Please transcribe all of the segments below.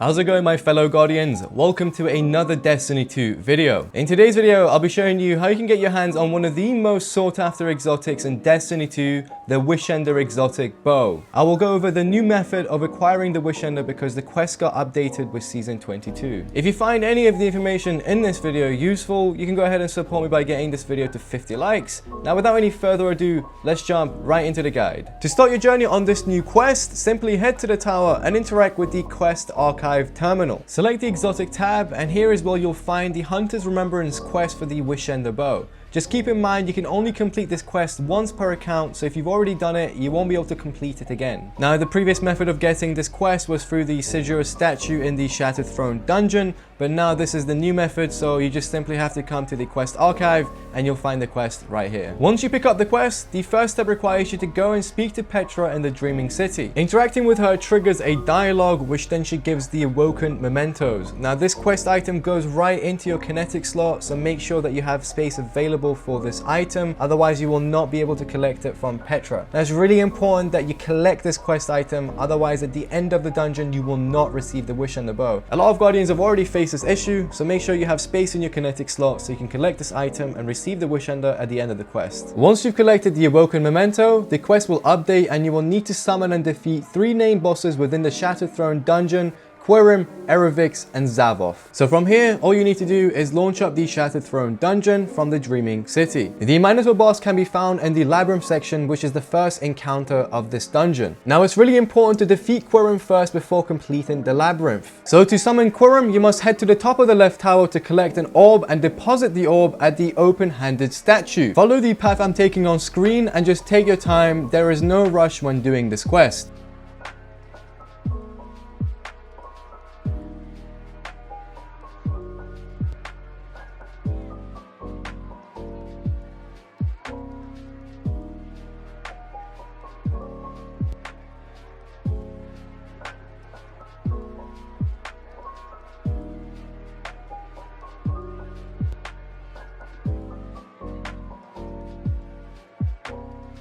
How's it going, my fellow Guardians? Welcome to another Destiny 2 video. In today's video, I'll be showing you how you can get your hands on one of the most sought after exotics in Destiny 2, the Wishender exotic bow. I will go over the new method of acquiring the Wishender because the quest got updated with Season 22. If you find any of the information in this video useful, you can go ahead and support me by getting this video to 50 likes. Now, without any further ado, let's jump right into the guide. To start your journey on this new quest, simply head to the tower and interact with the quest archive terminal. Select the exotic tab, and here is where you'll find the Hunters Remembrance Quest for the Wishender bow. Just keep in mind you can only complete this quest once per account, so if you've already done it, you won't be able to complete it again. Now, the previous method of getting this quest was through the Sijur statue in the Shattered Throne dungeon, but now this is the new method, so you just simply have to come to the quest archive and you'll find the quest right here. Once you pick up the quest, the first step requires you to go and speak to Petra in the Dreaming City. Interacting with her triggers a dialogue, which then she gives the awoken mementos. Now, this quest item goes right into your kinetic slot, so make sure that you have space available for this item, otherwise you will not be able to collect it from Petra. Now, it's really important that you collect this quest item, otherwise at the end of the dungeon you will not receive the Wishender bow. A lot of Guardians have already faced this issue, so make sure you have space in your kinetic slot so you can collect this item and receive the Wishender at the end of the quest. Once you've collected the awoken memento, the quest will update and you will need to summon and defeat 3 named bosses within the Shattered Throne dungeon: Querim, Eriviks, and Xavoth. So from here, all you need to do is launch up the Shattered Throne dungeon from the Dreaming City. The Minotaur boss can be found in the Labyrinth section, which is the first encounter of this dungeon. Now, it's really important to defeat Querim first before completing the Labyrinth. So to summon Querim, you must head to the top of the left tower to collect an orb and deposit the orb at the open-handed statue. Follow the path I'm taking on screen and just take your time. There is no rush when doing this quest.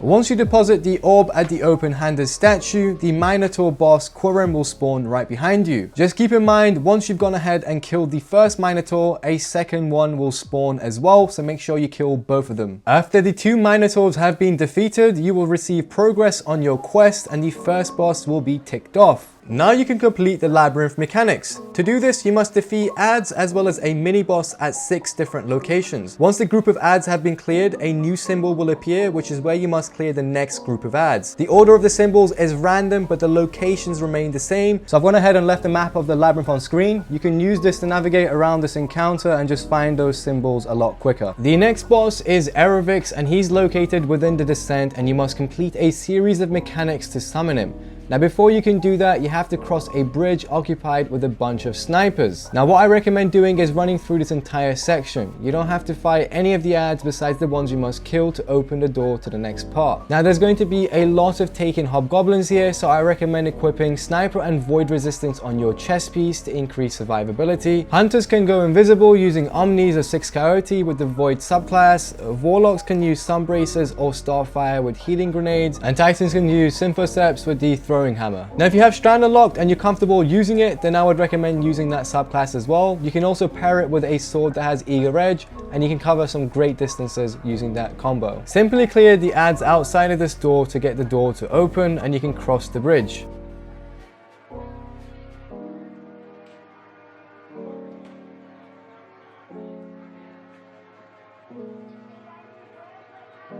Once you deposit the orb at the open-handed statue, the Minotaur boss Querim will spawn right behind you. Just keep in mind, once you've gone ahead and killed the first Minotaur, a second one will spawn as well, so make sure you kill both of them. After the 2 Minotaurs have been defeated, you will receive progress on your quest and the first boss will be ticked off. Now you can complete the Labyrinth Mechanics. To do this, you must defeat adds as well as a mini-boss at 6 different locations. Once the group of adds have been cleared, a new symbol will appear, which is where you must clear the next group of adds. The order of the symbols is random, but the locations remain the same. So I've gone ahead and left a map of the labyrinth on screen. You can use this to navigate around this encounter and just find those symbols a lot quicker. The next boss is Eriviks, and he's located within the descent, and you must complete a series of mechanics to summon him. Now, before you can do that, you have to cross a bridge occupied with a bunch of snipers. Now, what I recommend doing is running through this entire section. You don't have to fight any of the adds besides the ones you must kill to open the door to the next part. Now, there's going to be a lot of taken hobgoblins here, so I recommend equipping sniper and void resistance on your chest piece to increase survivability. Hunters can go invisible using Omnis or 6 Coyote with the void subclass. Warlocks can use Sunbracers or Starfire with healing grenades, and Titans can use Symphoceps with the throwing hammer. Now, if you have Strand unlocked and you're comfortable using it, then I would recommend using that subclass as well. You can also pair it with a sword that has Eager Edge, and you can cover some great distances using that combo. Simply clear the adds outside of this door to get the door to open, and you can cross the bridge.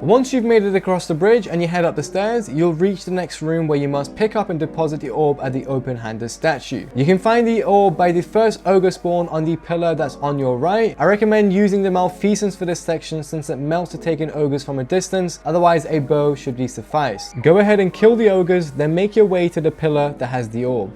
Once you've made it across the bridge and you head up the stairs, you'll reach the next room where you must pick up and deposit the orb at the open-handed statue. You can find the orb by the first ogre spawn on the pillar that's on your right. I recommend using the malfeasance for this section since it melts to taken ogres from a distance, otherwise a bow should be suffice. Go ahead and kill the ogres, then make your way to the pillar that has the orb.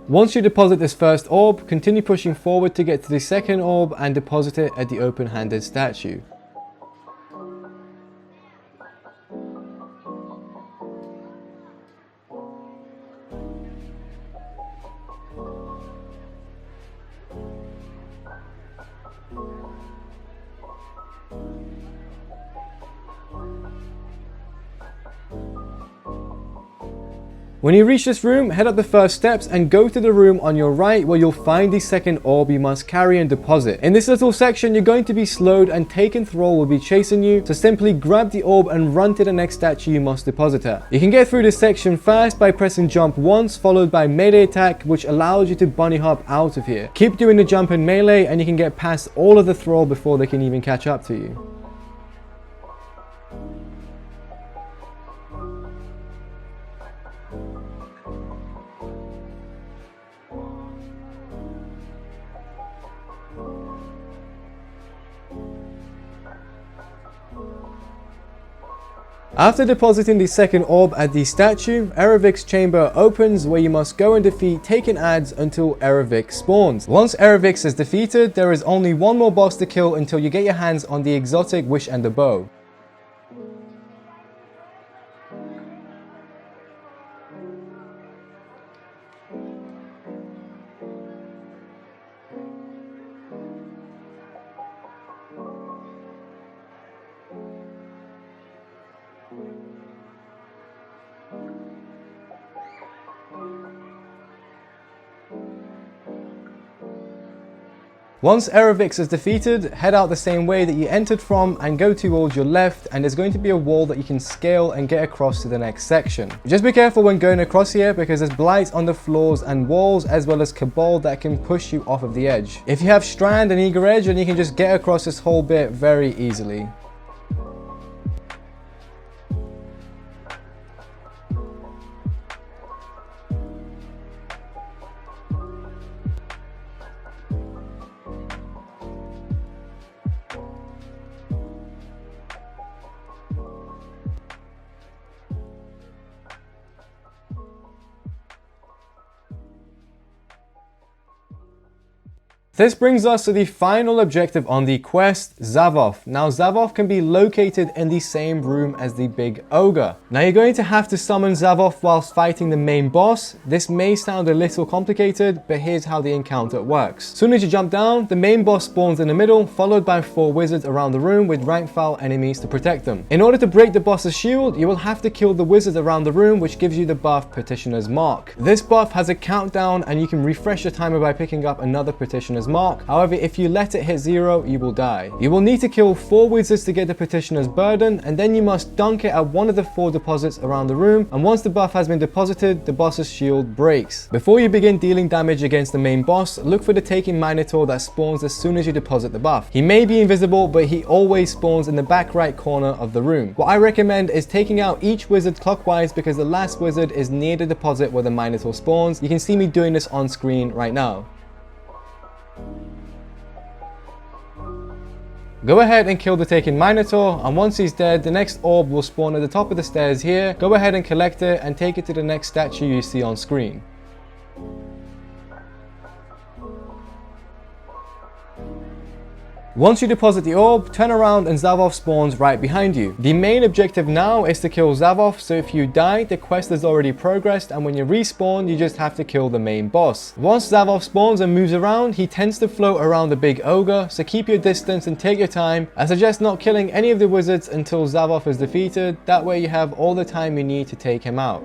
Once you deposit this first orb, continue pushing forward to get to the second orb and deposit it at the open-handed statue. When you reach this room, head up the first steps and go to the room on your right where you'll find the second orb you must carry and deposit. In this little section, you're going to be slowed and taken thrall will be chasing you, so simply grab the orb and run to the next statue you must deposit at. You can get through this section fast by pressing jump once, followed by melee attack, which allows you to bunny hop out of here. Keep doing the jump and melee and you can get past all of the thrall before they can even catch up to you. After depositing the second orb at the statue, Eriviks' chamber opens where you must go and defeat taken ads until Eriviks spawns. Once Eriviks is defeated, there is only one more boss to kill until you get your hands on the exotic Wishender bow. Once Eriviks is defeated, head out the same way that you entered from and go towards your left, and there's going to be a wall that you can scale and get across to the next section. Just be careful when going across here because there's blights on the floors and walls as well as kobold that can push you off of the edge. If you have strand and eager edge, then you can just get across this whole bit very easily. This brings us to the final objective on the quest, Xavoth. Now Xavoth can be located in the same room as the big ogre. Now you're going to have to summon Xavoth whilst fighting the main boss. This may sound a little complicated, but here's how the encounter works. As soon as you jump down, the main boss spawns in the middle, followed by 4 wizards around the room with rank-foul enemies to protect them. In order to break the boss's shield, you will have to kill the wizards around the room, which gives you the buff Petitioner's Mark. This buff has a countdown and you can refresh your timer by picking up another Petitioner's Mark. However, if you let it hit 0, you will die. You will need to kill 4 wizards to get the Petitioner's Burden, and then you must dunk it at one of the 4 deposits around the room, and once the buff has been deposited, the boss's shield breaks. Before you begin dealing damage against the main boss, look for the taking Minotaur that spawns as soon as you deposit the buff. He may be invisible, but he always spawns in the back right corner of the room. What I recommend is taking out each wizard clockwise because the last wizard is near the deposit where the Minotaur spawns. You can see me doing this on screen right now. Go ahead and kill the taken Minotaur, and once he's dead, the next orb will spawn at the top of the stairs here. Go ahead and collect it and take it to the next statue you see on screen. Once you deposit the orb, turn around and Xavoth spawns right behind you. The main objective now is to kill Xavoth, so if you die, the quest has already progressed, and when you respawn, you just have to kill the main boss. Once Xavoth spawns and moves around, he tends to float around the big ogre, so keep your distance and take your time. I suggest not killing any of the wizards until Xavoth is defeated, that way you have all the time you need to take him out.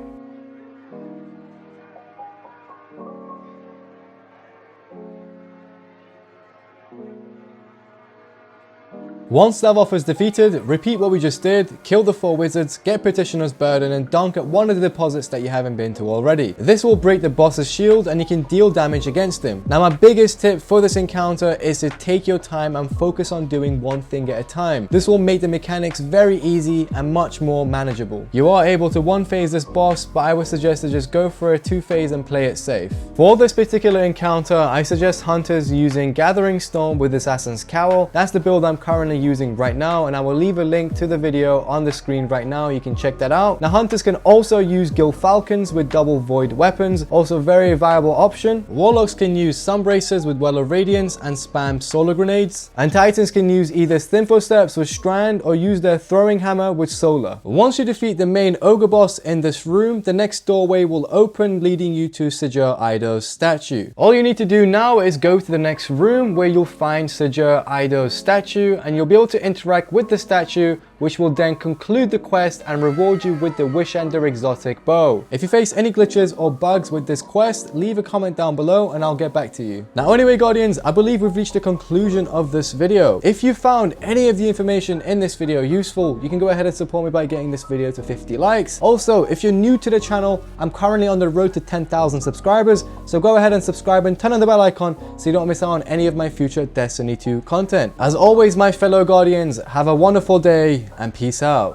Once Xavoth is defeated, repeat what we just did, kill the 4 wizards, get Petitioner's Burden and dunk at one of the deposits that you haven't been to already. This will break the boss's shield and you can deal damage against him. Now my biggest tip for this encounter is to take your time and focus on doing one thing at a time. This will make the mechanics very easy and much more manageable. You are able to 1-phase this boss, but I would suggest to just go for a 2-phase and play it safe. For this particular encounter, I suggest hunters using Gathering Storm with Assassin's Cowl. That's the build I'm currently currently using right now, and I will leave a link to the video on the screen right now. You can check that out. Now hunters can also use Guild Falcons with double void weapons, also very viable option. Warlocks can use Sun Bracers with Well of Radiance and spam solar grenades, and Titans can use either Stinfo Steps with Strand or use their throwing hammer with solar. Once you defeat the main ogre boss in this room, the next doorway will open, leading you to Sijur Eido's statue. All you need to do now is go to the next room where you'll find Sijur Eido's statue, and you'll be able to interact with the statue, which will then conclude the quest and reward you with the Wishender exotic bow. If you face any glitches or bugs with this quest, leave a comment down below and I'll get back to you. Now anyway Guardians, I believe we've reached the conclusion of this video. If you found any of the information in this video useful, you can go ahead and support me by getting this video to 50 likes. Also, if you're new to the channel, I'm currently on the road to 10,000 subscribers, so go ahead and subscribe and turn on the bell icon so you don't miss out on any of my future Destiny 2 content. As always, my fellow Guardians, have a wonderful day and peace out.